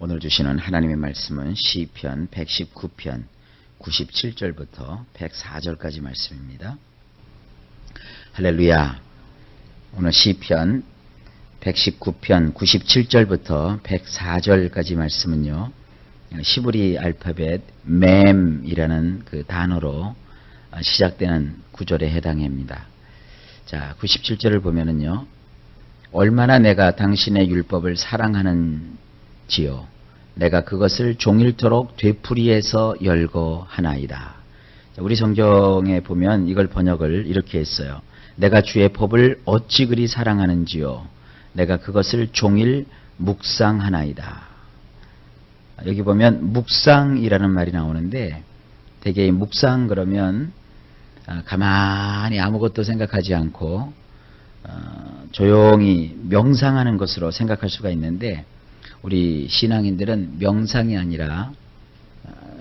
오늘 주시는 하나님의 말씀은 시편 119편 97절부터 104절까지 말씀입니다. 할렐루야. 오늘 시편 119편 97절부터 104절까지 말씀은요, 시브리 알파벳 맴이라는 그 단어로 시작되는 구절에 해당합니다. 자, 97절을 보면은요, 얼마나 내가 당신의 율법을 사랑하는지요. 내가 그것을 종일토록 되풀이해서 열거하나이다. 우리 성경에 보면 이걸 번역을 이렇게 했어요. 내가 주의 법을 어찌 그리 사랑하는지요. 내가 그것을 종일 묵상하나이다. 여기 보면 묵상이라는 말이 나오는데, 되게 이 묵상 그러면 가만히 아무것도 생각하지 않고 조용히 명상하는 것으로 생각할 수가 있는데, 우리 신앙인들은 명상이 아니라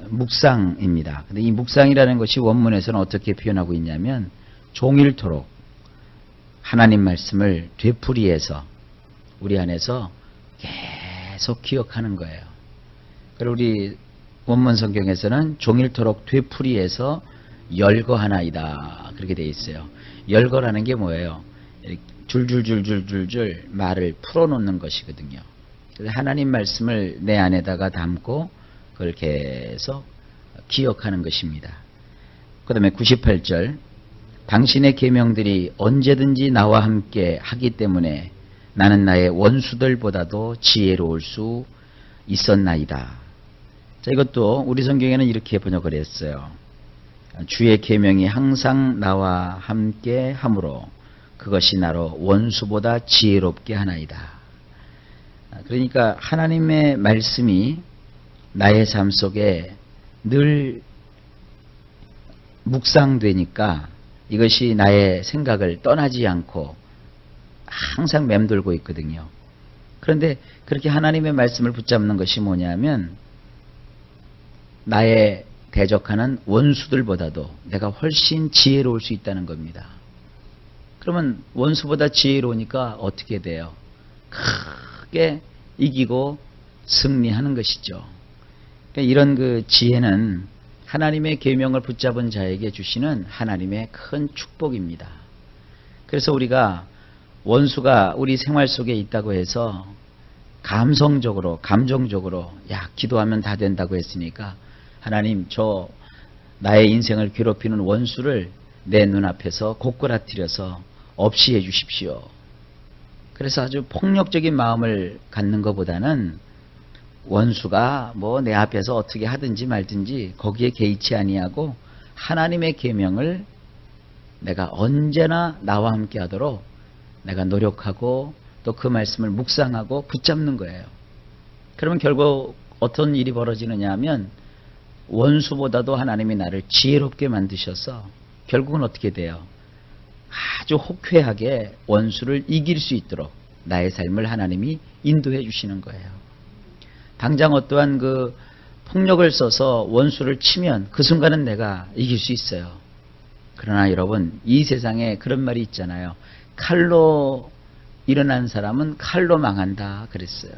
묵상입니다. 근데 이 묵상이라는 것이 원문에서는 어떻게 표현하고 있냐면, 종일토록 하나님 말씀을 되풀이해서 우리 안에서 계속 기억하는 거예요. 그리고 우리 원문 성경에서는 종일토록 되풀이해서 열거하나이다, 그렇게 되어 있어요. 열거라는 게 뭐예요? 줄줄줄줄줄줄 말을 풀어놓는 것이거든요. 그래서 하나님 말씀을 내 안에다가 담고 그걸 계속 기억하는 것입니다. 그 다음에 98절, 당신의 계명들이 언제든지 나와 함께 하기 때문에 나는 나의 원수들보다도 지혜로울 수 있었나이다. 자, 이것도 우리 성경에는 이렇게 번역을 했어요. 주의 계명이 항상 나와 함께 함으로 그것이 나로 원수보다 지혜롭게 하나이다. 그러니까 하나님의 말씀이 나의 삶 속에 늘 묵상되니까 이것이 나의 생각을 떠나지 않고 항상 맴돌고 있거든요. 그런데 그렇게 하나님의 말씀을 붙잡는 것이 뭐냐면, 나의 대적하는 원수들보다도 내가 훨씬 지혜로울 수 있다는 겁니다. 그러면 원수보다 지혜로우니까 어떻게 돼요? 크게 이기고 승리하는 것이죠. 그러니까 이런 그 지혜는 하나님의 계명을 붙잡은 자에게 주시는 하나님의 큰 축복입니다. 그래서 우리가 원수가 우리 생활 속에 있다고 해서 감성적으로, 감정적으로 기도하면 다 된다고 했으니까 하나님, 저 나의 인생을 괴롭히는 원수를 내 눈앞에서 고꾸라뜨려서 없이 해 주십시오. 그래서 아주 폭력적인 마음을 갖는 것보다는 원수가 뭐 내 앞에서 어떻게 하든지 말든지 거기에 개의치 아니하고 하나님의 계명을 내가 언제나 나와 함께 하도록 내가 노력하고 또 그 말씀을 묵상하고 붙잡는 거예요. 그러면 결국 어떤 일이 벌어지느냐 하면, 원수보다도 하나님이 나를 지혜롭게 만드셔서 결국은 어떻게 돼요? 아주 호쾌하게 원수를 이길 수 있도록 나의 삶을 하나님이 인도해 주시는 거예요. 당장 어떠한 그 폭력을 써서 원수를 치면 그 순간은 내가 이길 수 있어요. 그러나 여러분, 이 세상에 그런 말이 있잖아요. 칼로 일어난 사람은 칼로 망한다 그랬어요.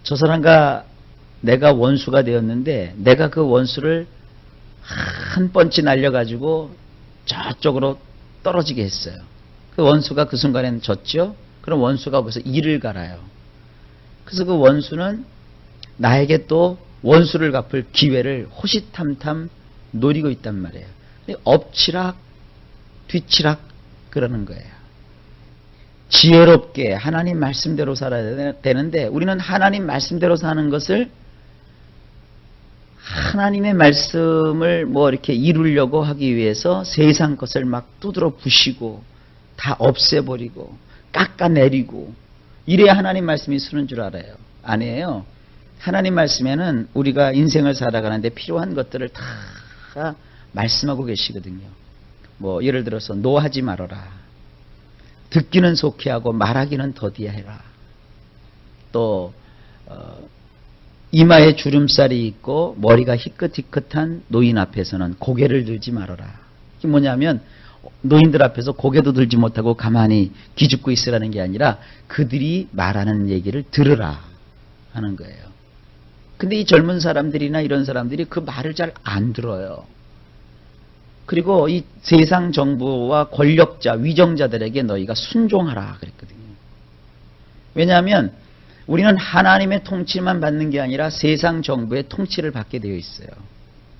저 사람과 내가 원수가 되었는데 내가 그 원수를 한 펀치 날려가지고 저쪽으로 떨어지게 했어요. 그 원수가 그 순간에는 졌죠. 그럼 원수가 거기서 이를 갈아요. 그래서 그 원수는 나에게 또 원수를 갚을 기회를 호시탐탐 노리고 있단 말이에요. 엎치락 뒤치락 그러는 거예요. 지혜롭게 하나님 말씀대로 살아야 되는데, 우리는 하나님 말씀대로 사는 것을, 하나님의 말씀을 뭐 이렇게 이루려고 하기 위해서 세상 것을 막 두드러 부시고 다 없애버리고 깎아내리고 이래야 하나님 말씀이 쓰는 줄 알아요. 아니에요. 하나님 말씀에는 우리가 인생을 살아가는데 필요한 것들을 다 말씀하고 계시거든요. 뭐 예를 들어서 노하지 말아라. 듣기는 속히 하고 말하기는 더디야 해라. 또 이마에 주름살이 있고 머리가 희끗희끗한 노인 앞에서는 고개를 들지 말아라. 이게 뭐냐면, 노인들 앞에서 고개도 들지 못하고 가만히 기죽고 있으라는 게 아니라 그들이 말하는 얘기를 들으라. 하는 거예요. 근데 이 젊은 사람들이나 이런 사람들이 그 말을 잘 안 들어요. 그리고 이 세상 정부와 권력자, 위정자들에게 너희가 순종하라 그랬거든요. 왜냐하면 우리는 하나님의 통치만 받는 게 아니라 세상 정부의 통치를 받게 되어 있어요.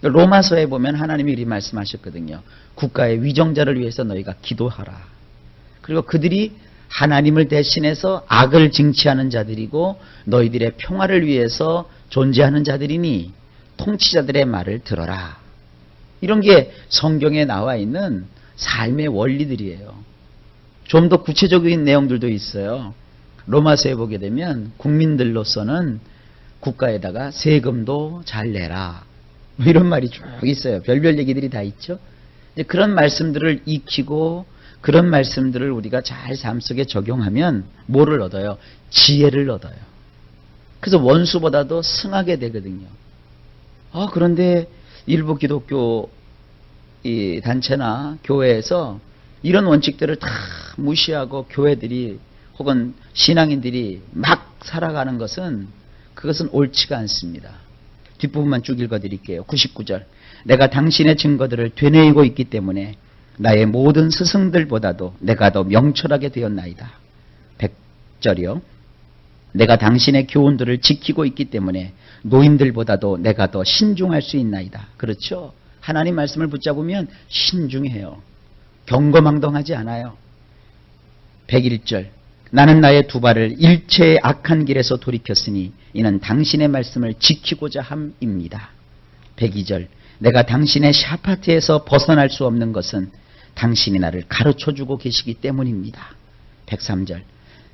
로마서에 보면 하나님이 이렇게 말씀하셨거든요. 국가의 위정자를 위해서 너희가 기도하라. 그리고 그들이 하나님을 대신해서 악을 징치하는 자들이고 너희들의 평화를 위해서 존재하는 자들이니 통치자들의 말을 들어라. 이런 게 성경에 나와 있는 삶의 원리들이에요. 좀 더 구체적인 내용들도 있어요. 로마서에 보게 되면 국민들로서는 국가에다가 세금도 잘 내라. 뭐 이런 말이 쭉 있어요. 별별 얘기들이 다 있죠. 이제 그런 말씀들을 익히고 그런 말씀들을 우리가 잘 삶 속에 적용하면 뭐를 얻어요? 지혜를 얻어요. 그래서 원수보다도 승하게 되거든요. 그런데 일부 기독교 이 단체나 교회에서 이런 원칙들을 다 무시하고 교회들이 혹은 신앙인들이 막 살아가는 것은 그것은 옳지가 않습니다. 뒷부분만 쭉 읽어드릴게요. 99절. 내가 당신의 증거들을 되뇌이고 있기 때문에 나의 모든 스승들보다도 내가 더 명철하게 되었나이다. 100절이요. 내가 당신의 교훈들을 지키고 있기 때문에 노인들보다도 내가 더 신중할 수 있나이다. 그렇죠? 하나님 말씀을 붙잡으면 신중해요. 경거망동하지 않아요. 101절. 나는 나의 두 발을 일체의 악한 길에서 돌이켰으니 이는 당신의 말씀을 지키고자 함입니다. 102절. 내가 당신의 샤파트에서 벗어날 수 없는 것은 당신이 나를 가르쳐주고 계시기 때문입니다. 103절.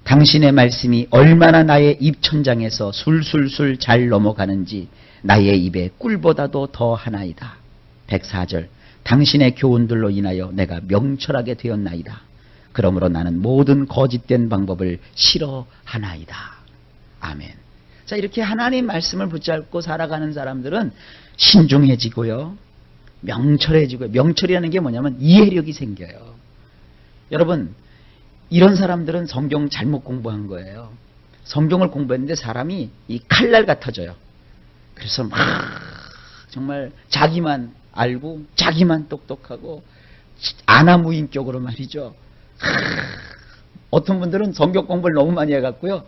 당신의 말씀이 얼마나 나의 입천장에서 술술술 잘 넘어가는지 나의 입에 꿀보다도 더 하나이다. 104절. 당신의 교훈들로 인하여 내가 명철하게 되었나이다. 그러므로 나는 모든 거짓된 방법을 싫어하나이다. 아멘. 자, 이렇게 하나님 말씀을 붙잡고 살아가는 사람들은 신중해지고요. 명철해지고요. 명철이라는 게 뭐냐면 이해력이 생겨요. 여러분, 이런 사람들은 성경 잘못 공부한 거예요. 성경을 공부했는데 사람이 이 칼날 같아져요. 그래서 막 정말 자기만 알고 자기만 똑똑하고 아나무인격으로 말이죠. 어떤 분들은 성경 공부를 너무 많이 해갖고요.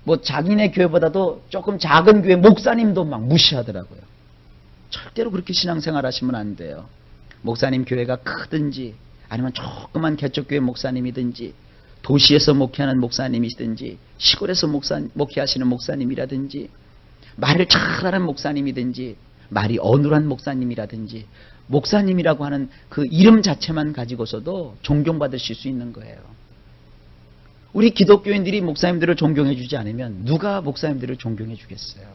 뭐 자기네 교회보다도 조금 작은 교회 목사님도 막 무시하더라고요. 절대로 그렇게 신앙생활 하시면 안 돼요. 목사님 교회가 크든지 아니면 조그만 개척교회 목사님이든지 도시에서 목회하는 목사님이든지 시골에서 목회하시는 목사님이라든지 말을 잘하는 목사님이든지 말이 어눌한 목사님이라든지 목사님이라고 하는 그 이름 자체만 가지고서도 존경받으실 수 있는 거예요. 우리 기독교인들이 목사님들을 존경해 주지 않으면 누가 목사님들을 존경해 주겠어요?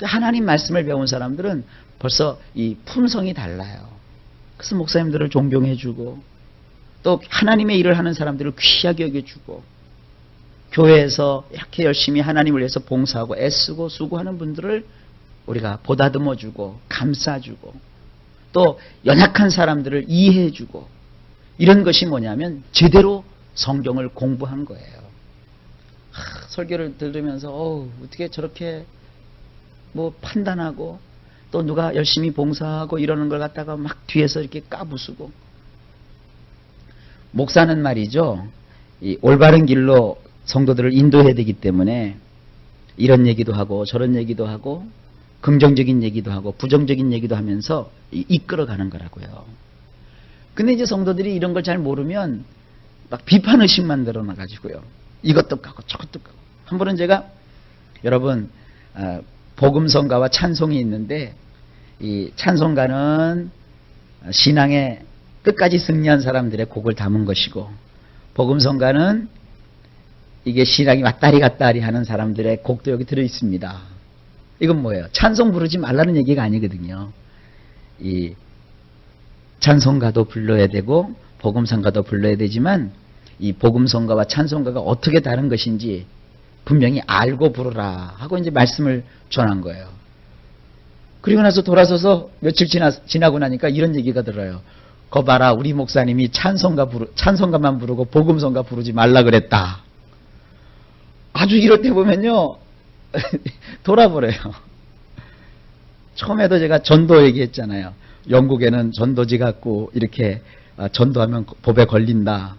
하나님 말씀을 배운 사람들은 벌써 이 품성이 달라요. 그래서 목사님들을 존경해 주고 또 하나님의 일을 하는 사람들을 귀하게 여겨주고 교회에서 이렇게 열심히 하나님을 위해서 봉사하고 애쓰고 수고하는 분들을 우리가 보다듬어주고 감싸주고 또 연약한 사람들을 이해해주고 이런 것이 뭐냐면 제대로 성경을 공부한 거예요. 설교를 들으면서 어떻게 저렇게 뭐 판단하고 또 누가 열심히 봉사하고 이러는 걸 갖다가 막 뒤에서 이렇게 까부수고 목사는 말이죠. 이 올바른 길로 성도들을 인도해야 되기 때문에 이런 얘기도 하고 저런 얘기도 하고 긍정적인 얘기도 하고 부정적인 얘기도 하면서 이끌어가는 거라고요. 근데 이제 성도들이 이런 걸 잘 모르면 막 비판의식만 드러나가지고요. 이것도 까고 저것도 까고. 한 번은 제가 여러분 복음성가와 찬송이 있는데 이 찬송가는 신앙의 끝까지 승리한 사람들의 곡을 담은 것이고 복음성가는 이게 신앙이 왔다리 갔다리 하는 사람들의 곡도 여기 들어있습니다. 이건 뭐예요? 찬송 부르지 말라는 얘기가 아니거든요. 이 찬송가도 불러야 되고 복음성가도 불러야 되지만 이 복음성가와 찬송가가 어떻게 다른 것인지 분명히 알고 부르라 하고 이제 말씀을 전한 거예요. 그리고 나서 돌아서서 며칠 지나고 나니까 이런 얘기가 들어요. 거 봐라, 우리 목사님이 찬송가만 부르고 복음성가 부르지 말라 그랬다. 아주 이럴 때 보면요. 돌아버려요. 처음에도 제가 전도 얘기했잖아요. 영국에는 전도지 갖고 이렇게 전도하면 법에 걸린다.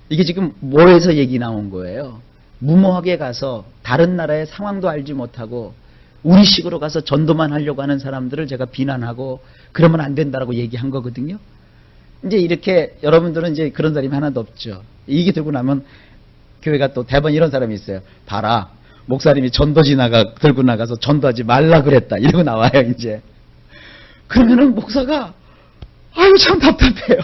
이게 지금 뭐에서 얘기 나온 거예요? 무모하게 가서 다른 나라의 상황도 알지 못하고 우리식으로 가서 전도만 하려고 하는 사람들을 제가 비난하고 그러면 안 된다라고 얘기한 거거든요. 이제 이렇게 여러분들은 이제 그런 사람이 하나도 없죠. 이게 들고 나면 교회가 또 대번 이런 사람이 있어요. 봐라. 목사님이 전도지 들고 나가서 전도하지 말라 그랬다. 이러고 나와요, 이제. 그러면은 목사가, 아유, 참 답답해요.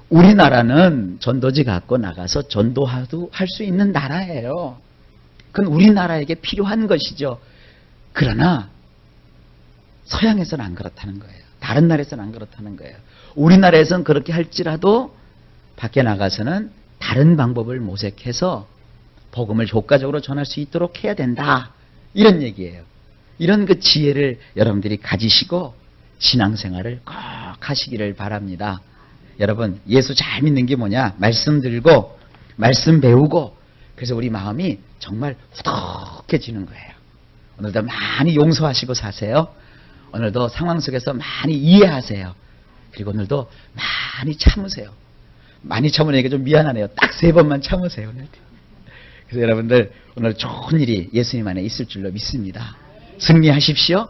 우리나라는 전도지 갖고 나가서 전도도 할 수 있는 나라예요. 그건 우리나라에게 필요한 것이죠. 그러나, 서양에서는 안 그렇다는 거예요. 다른 나라에서는 안 그렇다는 거예요. 우리나라에서는 그렇게 할지라도 밖에 나가서는 다른 방법을 모색해서 복음을 효과적으로 전할 수 있도록 해야 된다. 이런 얘기예요. 이런 그 지혜를 여러분들이 가지시고 신앙생활을 꼭 하시기를 바랍니다. 여러분, 예수 잘 믿는 게 뭐냐? 말씀 들고 말씀 배우고 그래서 우리 마음이 정말 후덕해지는 거예요. 오늘도 많이 용서하시고 사세요. 오늘도 상황 속에서 많이 이해하세요. 그리고 오늘도 많이 참으세요. 많이 참으니까 좀 미안하네요. 딱 3번만 참으세요. 오늘. 그래서 여러분들 오늘 좋은 일이 예수님 안에 있을 줄로 믿습니다. 승리하십시오.